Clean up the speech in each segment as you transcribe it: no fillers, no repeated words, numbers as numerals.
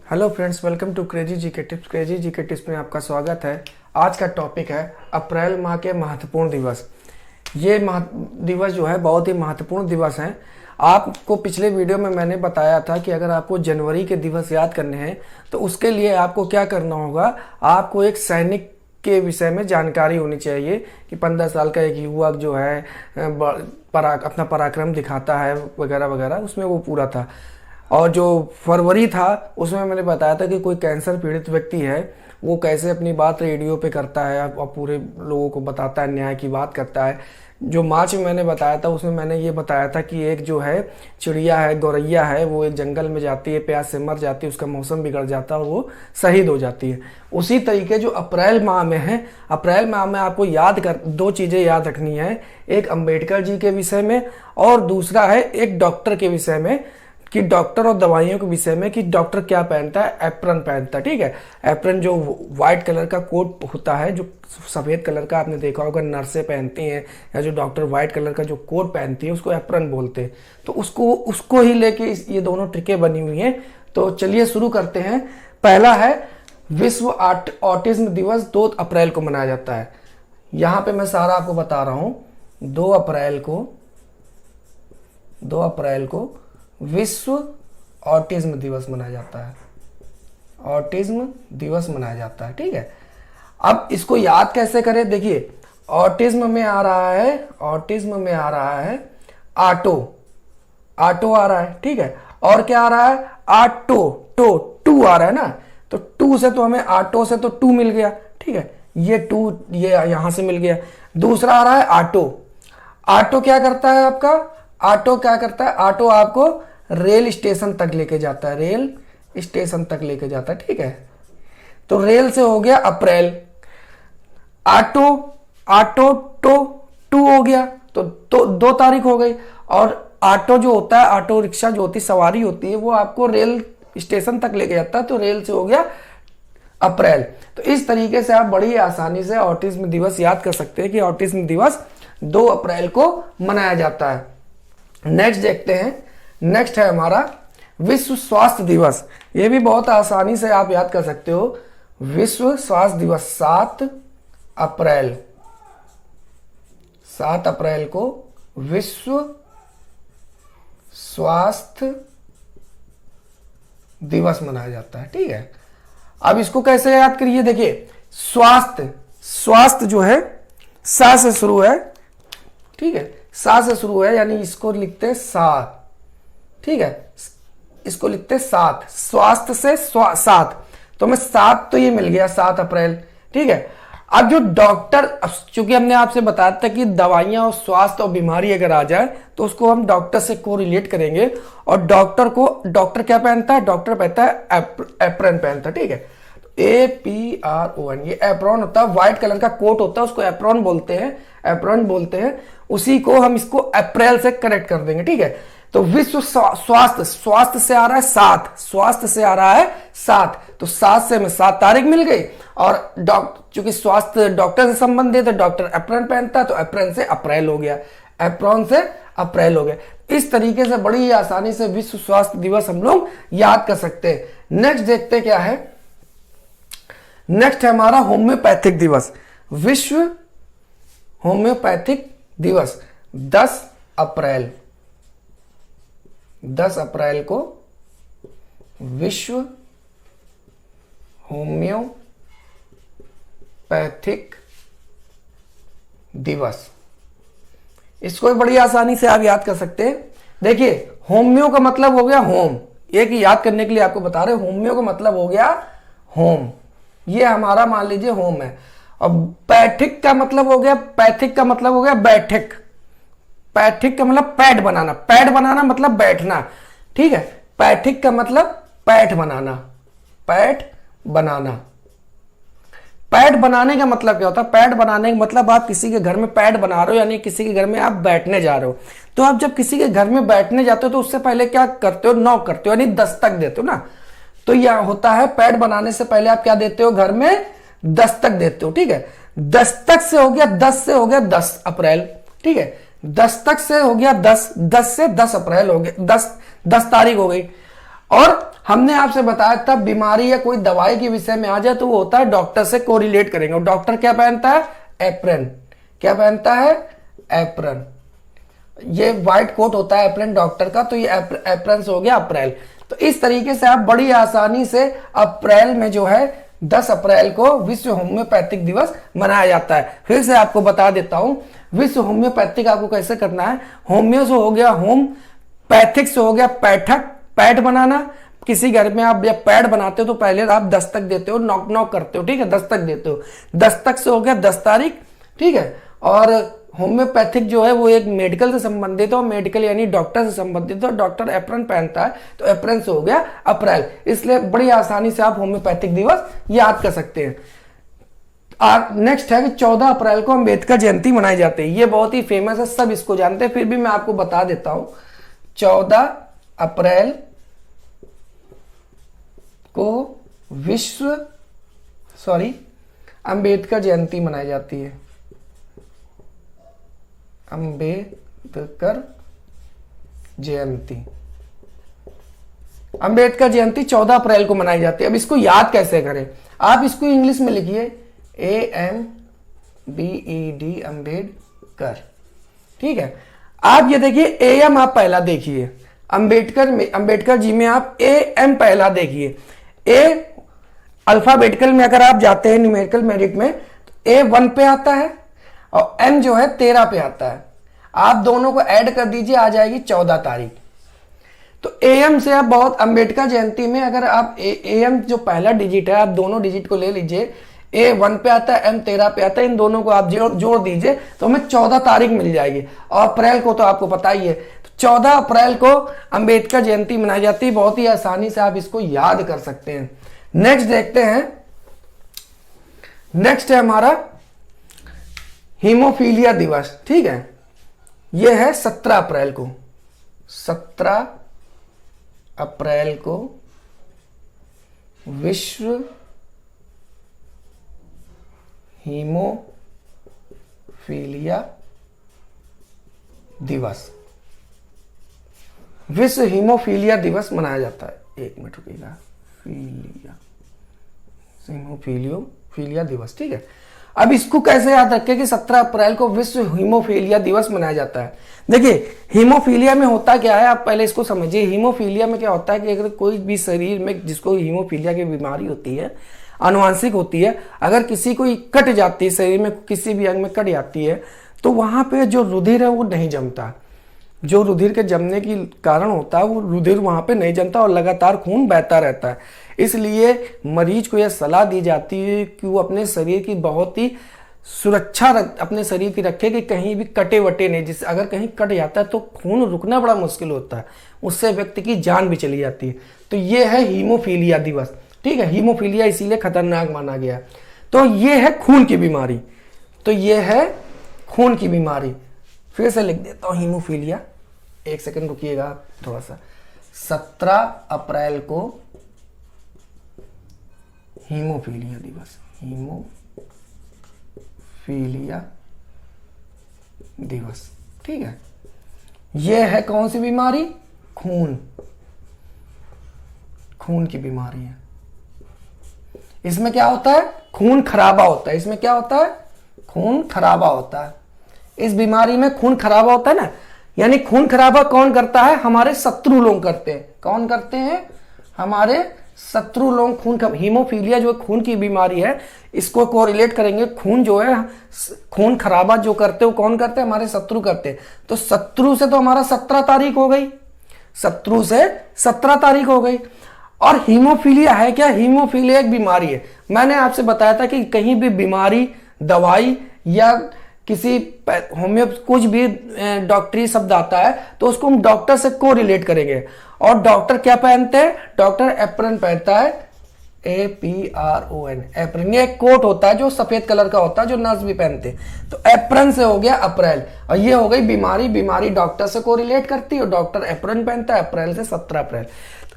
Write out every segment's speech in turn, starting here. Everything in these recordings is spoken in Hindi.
Hello friends, welcome to crazy GK tips. Crazy GK tips में आपका स्वागत है। आज का टॉपिक है अप्रैल माह के महत्वपूर्ण दिवस। ये दिवस जो है बहुत ही महत्वपूर्ण दिवस हैं। आपको पिछले वीडियो में मैंने बताया था कि अगर आपको जनवरी के दिवस याद करने हैं तो उसके लिए आपको क्या करना होगा। आपको एक सैनिक के विषय में जानकारी होनी चाहिए कि 15 साल का एक युवक जो है अपना पराक्रम दिखाता है वगैरह वगैरह, उसमें वो पूरा था। और जो फरवरी था उसमें मैंने बताया था कि कोई कैंसर पीड़ित व्यक्ति है, वो कैसे अपनी बात रेडियो पे करता है और पूरे लोगों को बताता है, न्याय की बात करता है। जो मार्च में मैंने बताया था उसमें मैंने ये बताया था कि एक जो है चिड़िया है, गौरैया है, वो एक जंगल में जाती है, प्यास से मर जाती है, उसका मौसम बिगड़ जाता है और वो शहीद हो जाती है। उसी तरीके जो अप्रैल माह में है, अप्रैल माह में आपको दो चीज़ें याद रखनी है। एक अम्बेडकर जी के विषय में और दूसरा है एक डॉक्टर के विषय में, कि डॉक्टर और दवाइयों के विषय में कि डॉक्टर क्या पहनता है, एप्रन पहनता है। ठीक है, एप्रन जो व्हाइट कलर का कोट होता है, जो सफ़ेद कलर का आपने देखा होगा नर्सें पहनती हैं, या जो डॉक्टर व्हाइट कलर का जो कोट पहनती है उसको एप्रन बोलते हैं। तो उसको ही लेके ये दोनों ट्रिकें बनी हुई हैं। तो चलिए शुरू करते हैं। पहला है विश्व ऑटिज्म दिवस 2 अप्रैल को मनाया जाता है। यहाँ पे मैं सारा आपको बता रहा हूँ। 2 अप्रैल को विश्व ऑटिज्म दिवस मनाया जाता है। ऑटिज्म दिवस मनाया जाता है। ठीक है, अब इसको याद कैसे करें। देखिए, ऑटिज्म में आ रहा है ऑटो आ रहा है। ठीक है, और क्या आ रहा है, टू आ रहा है ना। तो टू से तो हमें ऑटो से तो 2 मिल गया। ठीक है, ये 2 ये यहां से मिल गया। दूसरा आ रहा है ऑटो क्या करता है आपका, ऑटो आपको रेल स्टेशन तक लेके जाता है, ठीक है। तो रेल से हो गया अप्रैल। ऑटो टू हो गया तो 2 तारीख हो गई। और ऑटो जो होता है, ऑटो रिक्शा जो होती है, सवारी होती है, वो आपको रेल स्टेशन तक लेके जाता है, तो रेल से हो गया अप्रैल। तो इस तरीके से आप बड़ी आसानी से ऑटिज्म दिवस याद कर सकते हैं कि ऑटिज्म दिवस 2 अप्रैल को मनाया जाता है। नेक्स्ट देखते हैं। नेक्स्ट है हमारा विश्व स्वास्थ्य दिवस। ये भी बहुत आसानी से आप याद कर सकते हो। विश्व स्वास्थ्य दिवस 7 अप्रैल को विश्व स्वास्थ्य दिवस मनाया जाता है। ठीक है, अब इसको कैसे याद करिए। देखिए, स्वास्थ्य जो है सा से शुरू है। ठीक है, सा से शुरू है, यानी इसको लिखते हैं सात। ठीक है, इसको लिखते हैं 7, स्वास्थ्य से 7, तो हमें 7 तो ये मिल गया 7 अप्रैल। ठीक है, अब जो डॉक्टर, चूंकि हमने आपसे बताया था कि दवाइयां और स्वास्थ्य और बीमारी अगर आ जाए तो उसको हम डॉक्टर से को रिलेट करेंगे। और डॉक्टर क्या पहनता है, डॉक्टर पहनता है एप्रन पहनता है। ठीक है, APRON ये एप्रॉन होता है, व्हाइट कलर का कोट होता है, उसको एप्रॉन बोलते हैं। उसी को हम इसको अप्रैल से कनेक्ट कर देंगे। ठीक है, तो विश्व स्वास्थ्य से आ रहा है 7, तो 7 से हमें 7 तारीख मिल गई। और चूंकि स्वास्थ्य डॉक्टर से संबंधित है, डॉक्टर एप्रन पहनता है, तो एप्रन से अप्रैल हो गया। इस तरीके से बड़ी ही आसानी से विश्व स्वास्थ्य दिवस हम लोग याद कर सकते हैं। नेक्स्ट देखते हैं क्या है। नेक्स्ट है हमारा होम्योपैथिक दिवस। विश्व होम्योपैथिक दिवस 10 अप्रैल को विश्व होम्योपैथिक दिवस। इसको बड़ी आसानी से आप याद कर सकते हैं। देखिए, होम्यो का मतलब हो गया होम, एक याद करने के लिए आपको बता रहे, होम्यो का मतलब हो गया होम, ये हमारा मान लीजिए होम है। और पैथिक का मतलब हो गया बैठक। पैथिक का मतलब पैड बनाना मतलब बैठना। ठीक है, पैथिक का मतलब पैठ बनाना। पैड बनाने का मतलब क्या होता है, पैड बनाने का मतलब आप किसी के घर में पैड बना रहे हो, यानी किसी के घर में आप बैठने जा रहे हो। तो आप जब किसी के घर में बैठने जाते हो तो उससे पहले क्या करते हो, नॉक करते हो, यानी दस्तक देते हो ना। तो यह होता है, पैड बनाने से पहले आप क्या देते हो, घर में दस्तक देते हो। ठीक है, दस्तक से हो गया 10 अप्रैल। ठीक है, दस्तक से हो गया 10 से 10 अप्रैल हो गया, 10 तारीख हो गई। और हमने आपसे बताया था बीमारी या कोई दवाई के विषय में आ जाए तो वो होता है डॉक्टर से कोरिलेट करेंगे। और डॉक्टर क्या पहनता है? एप्रन। क्या पहनता है? एप्रन। ये व्हाइट कोट होता है एप्रन डॉक्टर का, तो ये एप्रन से हो गया अप्रैल। तो इस तरीके से आप बड़ी आसानी से अप्रैल में जो है 10 अप्रैल को विश्व होम्योपैथिक दिवस मनाया जाता है। फिर से आपको बता देता हूं विश्व होम्योपैथिक आपको कैसे करना है। होम्यो से हो गया होम, पैथिक से हो गया पैठक, पैड बनाना। किसी घर में आप जब पैड बनाते हो तो पहले आप दस्तक देते हो, नॉक नॉक करते हो, ठीक है, दस्तक देते हो। दस्तक से हो गया 10 तारीख, ठीक है। और होम्योपैथिक जो है वो एक मेडिकल से संबंधित है, मेडिकल यानी डॉक्टर से संबंधित है। डॉक्टर एप्रन पहनता है तो एप्रन से हो गया अप्रैल। इसलिए बड़ी आसानी से आप होम्योपैथिक दिवस याद कर सकते हैं। नेक्स्ट है कि 14 अप्रैल को अंबेडकर जयंती मनाई जाती है। ये बहुत ही फेमस है, सब इसको जानते हैं, फिर भी मैं आपको बता देता हूं। 14 अप्रैल को अंबेडकर जयंती मनाई जाती है। अंबेडकर जयंती 14 अप्रैल को मनाई जाती है। अब इसको याद कैसे करें? आप इसको इंग्लिश में लिखिए AMBED अंबेडकर, ठीक है। आप ये देखिए AM आप पहला देखिए, अंबेडकर जी में आप AM पहला देखिए। A अल्फाबेटिकल में अगर आप जाते हैं न्यूमेरिकल मेरिट में तो A 1 पे आता है और M जो है 13 पे आता है। आप दोनों को ऐड कर दीजिए, आ जाएगी 14 तारीख। तो AM से आप बहुत अंबेडकर जयंती में अगर आप AM जो पहला डिजिट है आप दोनों डिजिट को ले लीजिए, A 1 पे आता है, M 13 पे आता है, इन दोनों को आप जोड़ दीजिए तो हमें 14 तारीख मिल जाएगी। और अप्रैल को तो आपको पता ही है, तो 14 अप्रैल को अंबेडकर जयंती मनाई जाती है। बहुत ही आसानी से आप इसको याद कर सकते हैं। नेक्स्ट देखते हैं, नेक्स्ट है हमारा हीमोफीलिया दिवस, ठीक है। यह है 17 अप्रैल को। 17 अप्रैल को विश्व हीमोफीलिया दिवस, विश्व हीमोफीलिया दिवस मनाया जाता है। एक मिनट रुकिएगा, हीमोफीलिया दिवस, ठीक है। अब इसको कैसे याद रखें कि 17 अप्रैल को विश्व हीमोफीलिया दिवस मनाया जाता है। देखिए हीमोफीलिया में होता क्या है, आप पहले इसको समझिए। हीमोफीलिया में क्या होता है कि अगर कोई भी शरीर में जिसको हीमोफीलिया की बीमारी होती है, आनुवांशिक होती है, अगर किसी को कट जाती है, शरीर में किसी भी अंग में कट जाती है, तो वहां पे जो रुधिर है वो नहीं जमता। जो रुधिर के जमने की कारण होता है वो रुधिर वहां पे नहीं जमता और लगातार खून बहता रहता है। इसलिए मरीज को यह सलाह दी जाती है कि वो अपने शरीर की बहुत ही सुरक्षा अपने शरीर की रखे कि कहीं भी कटे वटे नहीं, जिससे अगर कहीं कट जाता है तो खून रुकना बड़ा मुश्किल होता है, उससे व्यक्ति की जान भी चली जाती है। तो ये है हीमोफीलिया दिवस, ठीक है। हीमोफीलिया इसीलिए खतरनाक माना गया। तो ये है खून की बीमारी, तो ये है खून की बीमारी। फिर से लिख देता हूं हीमोफीलिया, एक सेकंड रुकिएगा थोड़ा सा। 17 अप्रैल को हीमोफीलिया दिवस, हीमोफीलिया दिवस, ठीक है। यह है कौन सी बीमारी? खून की बीमारी है। इसमें क्या होता है? खून खराबा होता है। इसमें क्या होता है? खून खराबा होता है। इस बीमारी में खून खराबा होता है ना, यानी खून खराबा कौन करता है? हमारे शत्रु लोग करते हैं। कौन करते हैं? हमारे शत्रु लोग। हीमोफीलिया जो खून की बीमारी है, इसको कोरिलेट करेंगे। खून जो है, खून खराबा जो करते हैं वो कौन करते हैं? हमारे शत्रु करते हैं। तो शत्रु से तो हमारा 17 तारीख हो गई, शत्रु से 17 तारीख हो गई। और हीमोफीलिया है क्या? हीमोफीलिया एक बीमारी है। मैंने आपसे बताया था कि कहीं भी बीमारी, दवाई या किसी होम्यो कुछ भी डॉक्टरी शब्द आता है तो उसको हम डॉक्टर से को रिलेट करेंगे। और डॉक्टर क्या पहनते हैं? डॉक्टर एप्रन पहनता है, APRON, एप्रन। ये एक कोट होता है जो सफेद कलर का होता है, जो नर्स भी पहनते हैं। तो एप्रन से हो गया अप्रैल, और ये हो गई बीमारी डॉक्टर से को रिलेट करती है और डॉक्टर एप्रन पहनता है। अप्रैल से 17 अप्रैल।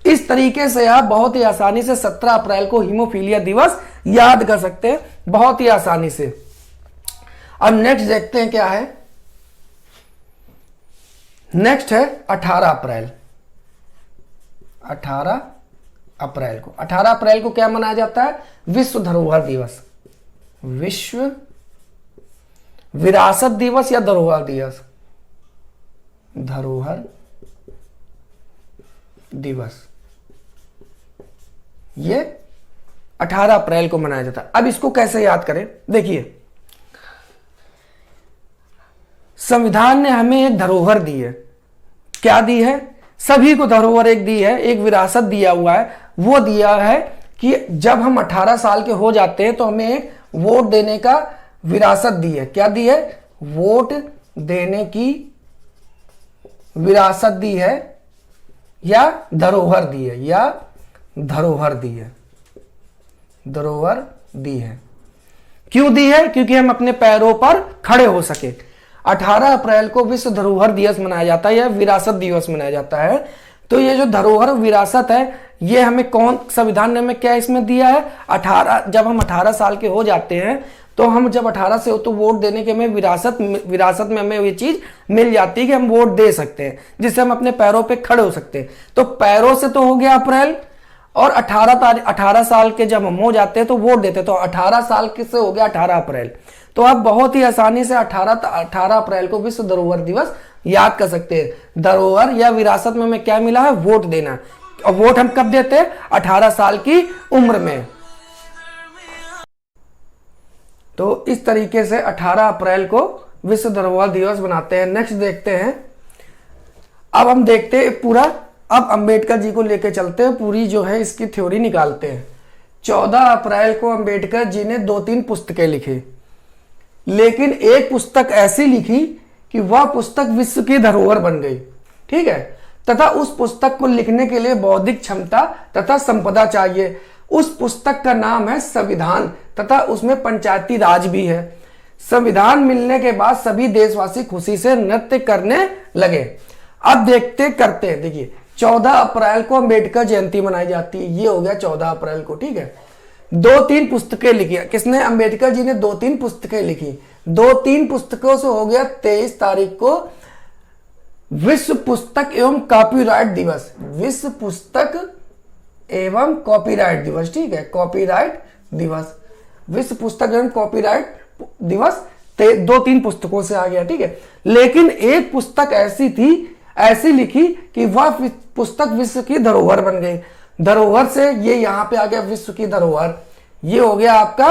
इस तरीके से आप बहुत ही आसानी से 17 अप्रैल को हीमोफीलिया दिवस याद कर सकते हैं, बहुत ही आसानी से। अब नेक्स्ट देखते हैं क्या है। नेक्स्ट है 18 अप्रैल। 18 अप्रैल को। 18 अप्रैल को क्या मनाया जाता है? विश्व धरोहर दिवस, विश्व विरासत दिवस या धरोहर दिवस, धरोहर दिवस, ये 18 अप्रैल को मनाया जाता है। अब इसको कैसे याद करें? देखिए, संविधान ने हमें एक धरोहर दी है। क्या दी है? सभी को धरोहर एक दी है, एक विरासत दिया हुआ है। वो दिया है कि जब हम 18 साल के हो जाते हैं तो हमें एक वोट देने का विरासत दी है। क्या दी है? वोट देने की विरासत दी है या धरोहर दी है, या धरोहर दी है, धरोहर दी है। क्यों दी है? क्योंकि हम अपने पैरों पर खड़े हो सके। 18 अप्रैल को विश्व धरोहर दिवस मनाया जाता है या विरासत दिवस मनाया जाता है। तो ये जो धरोहर विरासत है, ये हमें कौन, संविधान ने हमें क्या इसमें दिया है? 18, जब हम 18 साल के हो जाते हैं तो हम जब 18 से हो तो वोट देने के हमें विरासत में हमें ये चीज मिल जाती है कि हम वोट दे सकते हैं, जिससे हम अपने पैरों पे खड़े हो सकते हैं। तो पैरों से तो हो गया अप्रैल, और 18 साल के जब हम हो जाते हैं तो वोट देते हैं, तो 18 साल के से हो गया 18 अप्रैल। तो आप बहुत ही आसानी से 18 अप्रैल को विश्व धरोहर दिवस याद कर सकते हैं। धरोहर या विरासत में हमें क्या मिला है? वोट देना। और वोट हम कब देते हैं? 18 साल की उम्र में। तो इस तरीके से 18 अप्रैल को विश्व धरोहर दिवस बनाते हैं। नेक्स्ट देखते हैं। अब हम देखते हैं पूरा, अब अंबेडकर जी को लेकर चलते हैं, पूरी जो है इसकी थ्योरी निकालते हैं। 14 अप्रैल को अंबेडकर जी ने 2-3 पुस्तकें लिखी, लेकिन एक पुस्तक ऐसी लिखी कि वह पुस्तक विश्व की धरोहर बन गई। ठीक है, तथा उस पुस्तक को लिखने के लिए बौद्धिक क्षमता तथा संपदा चाहिए। उस पुस्तक का नाम है संविधान, तथा उसमें पंचायती राज भी है। संविधान मिलने के बाद सभी देशवासी खुशी से नृत्य करने लगे। अब देखते करते हैं, देखिए 14 अप्रैल को अंबेडकर जयंती मनाई जाती है। ये हो गया 14 अप्रैल को। ठीक है, 2-3 पुस्तकें लिखी। किसने? अंबेडकर जी ने 2-3 पुस्तकें लिखी। 2-3 पुस्तकों से हो गया 23 तारीख को विश्व पुस्तक एवं कॉपीराइट दिवस, विश्व पुस्तक एवं कॉपीराइट दिवस। ठीक है, कॉपीराइट दिवस, विश्व पुस्तक एवं कॉपीराइट दिवस 2-3 पुस्तकों से आ गया। ठीक है, लेकिन एक पुस्तक ऐसी थी, ऐसी लिखी कि वह पुस्तक विश्व की धरोहर बन गई। धरोहर से ये यहां पे आ गया विश्व की धरोहर। ये हो गया आपका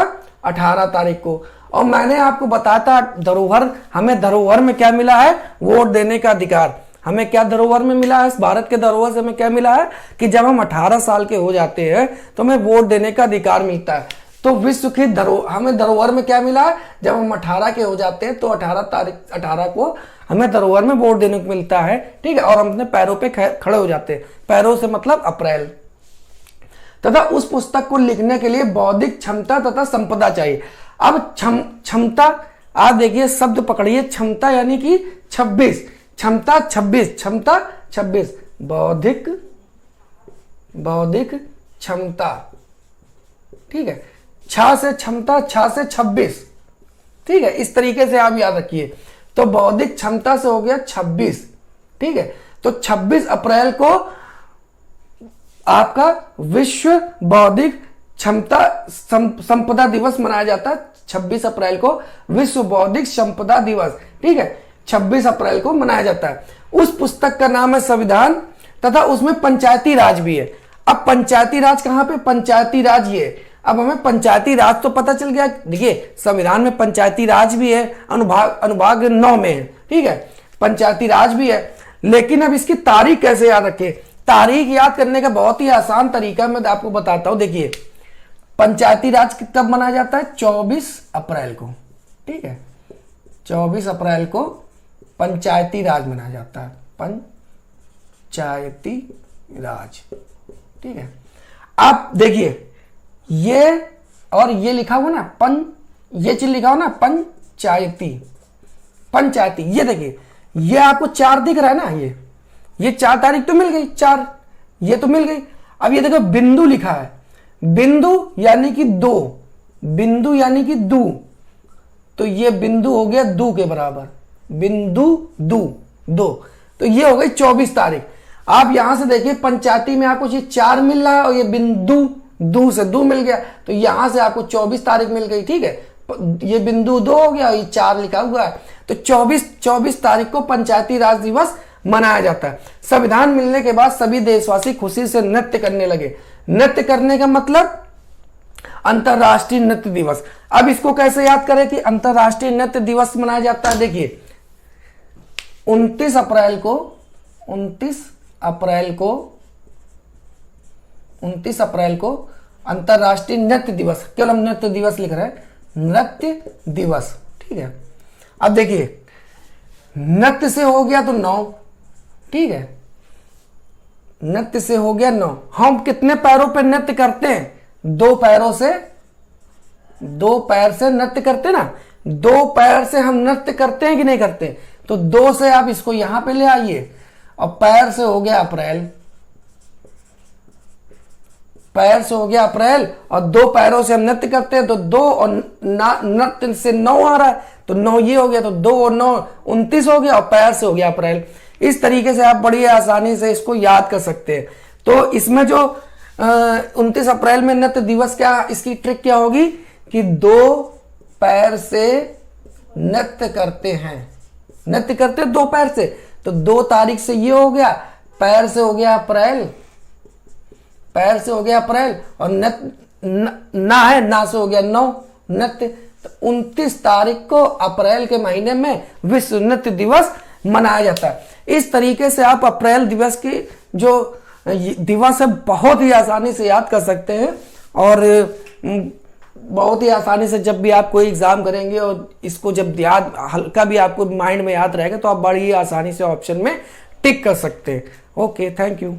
18 तारीख को। और मैंने आपको बताया था धरोहर, हमें धरोहर में क्या मिला है? वोट देने का अधिकार। हमें क्या धरोहर में मिला है? इस भारत के धरोहर से हमें क्या मिला है कि जब हम 18 साल के हो जाते हैं तो हमें वोट देने का अधिकार मिलता है। तो विश्व की हमें धरोहर में क्या मिला है? जब हम 18 के हो जाते हैं तो 18 को हमें धरोहर में वोट देने को मिलता है। ठीक है, और हम अपने पैरों पे खड़े हो जाते हैं। पैरों से मतलब अप्रैल। तथा उस पुस्तक को लिखने के लिए बौद्धिक क्षमता तथा संपदा चाहिए। अब क्षमता, आप देखिए शब्द पकड़िए, क्षमता यानी कि 26, क्षमता 26, क्षमता 26, बौद्धिक क्षमता। ठीक है, छ से क्षमता, छ से 26। ठीक है, इस तरीके से आप याद रखिए। तो बौद्धिक क्षमता से हो गया 26। ठीक है, तो 26 अप्रैल को आपका विश्व बौद्धिक क्षमता संपदा दिवस मनाया जाता है। 26 अप्रैल को विश्व बौद्धिक संपदा दिवस। ठीक है, 26 अप्रैल को मनाया जाता है। उस पुस्तक का नाम है संविधान, तथा उसमें पंचायती राज भी है। अब पंचायती राज कहां पे? पंचायती राज ये, अब हमें पंचायती राज तो पता चल गया। देखिए संविधान में पंचायती राज भी है, अनुभाग 9 में है। ठीक है, पंचायती राज भी है, लेकिन अब इसकी तारीख कैसे याद रखें? तारीख याद करने का बहुत ही आसान तरीका मैं आपको बताता हूं। देखिए पंचायती राज कब मनाया जाता है? 24 अप्रैल को। ठीक है, 24 अप्रैल को पंचायती राज मनाया जाता है, पंचायती राज। ठीक है, आप देखिए ये और ये लिखा हुआ ना, ये चीज लिखा हुआ ना, पंचायती। ये देखिए, ये आपको 4 दिख रहा है ना, ये 4 तारीख तो मिल गई, 4 ये तो मिल गई। अब ये देखो बिंदु लिखा है, बिंदु यानी कि 2, बिंदु यानी कि दू, तो ये बिंदु हो गया 2 के बराबर, बिंदु 2, तो ये हो गई 24 तारीख। आप यहां से देखिए पंचायती में आपको ये 4 मिल रहा है और ये बिंदु दू से दू मिल गया, तो यहां से आपको 24 तारीख मिल गई। ठीक है, ये बिंदु 2 हो गया, ये 4 लिखा हुआ है, तो 24 तारीख को पंचायती राज दिवस मनाया जाता है। संविधान मिलने के बाद सभी देशवासी खुशी से नृत्य करने लगे। नृत्य करने का मतलब अंतरराष्ट्रीय नृत्य दिवस। अब इसको कैसे याद करें कि अंतरराष्ट्रीय नृत्य दिवस मनाया जाता है? देखिए 29 अप्रैल को अंतरराष्ट्रीय नृत्य दिवस, केवल हम नृत्य दिवस लिख रहे हैं, नृत्य दिवस। ठीक है, अब देखिए नृत्य से हो गया तो 9, ठीक है, नृत्य से हो गया 9। हम कितने पैरों पर नृत्य करते हैं? 2 पैरों से, 2 पैर से नृत्य करते ना, 2 पैर से हम नृत्य करते हैं कि नहीं करते? तो 2 से आप इसको यहां पे ले आइए, और पैर से हो गया अप्रैल, पैर से हो गया अप्रैल, और 2 पैरों से हम नृत्य करते हैं, तो 2 और नृत्य से 9 आ रहा है, तो 9 ये हो गया, तो 2 और 9 29 हो गया, और पैर से हो गया अप्रैल। इस तरीके से आप बड़ी आसानी से इसको याद कर सकते हैं। तो इसमें जो 29 अप्रैल में नृत्य दिवस, क्या इसकी ट्रिक क्या होगी कि 2 पैर से नृत्य करते हैं, नृत्य करते हैं 2 पैर से, तो 2 तारीख से ये हो गया, पैर से हो गया अप्रैल, पैर से हो गया अप्रैल, और ना से हो गया 9 नृत्य। तो 29 तारीख को अप्रैल के महीने में विश्व नृत्य दिवस मनाया जाता है। इस तरीके से आप अप्रैल दिवस की जो दिवस है बहुत ही आसानी से याद कर सकते हैं, और बहुत ही आसानी से जब भी आप कोई एग्जाम करेंगे और इसको जब याद हल्का भी आपको माइंड में याद रहेगा, तो आप बड़ी ही आसानी से ऑप्शन में टिक कर सकते हैं। Okay, thank you.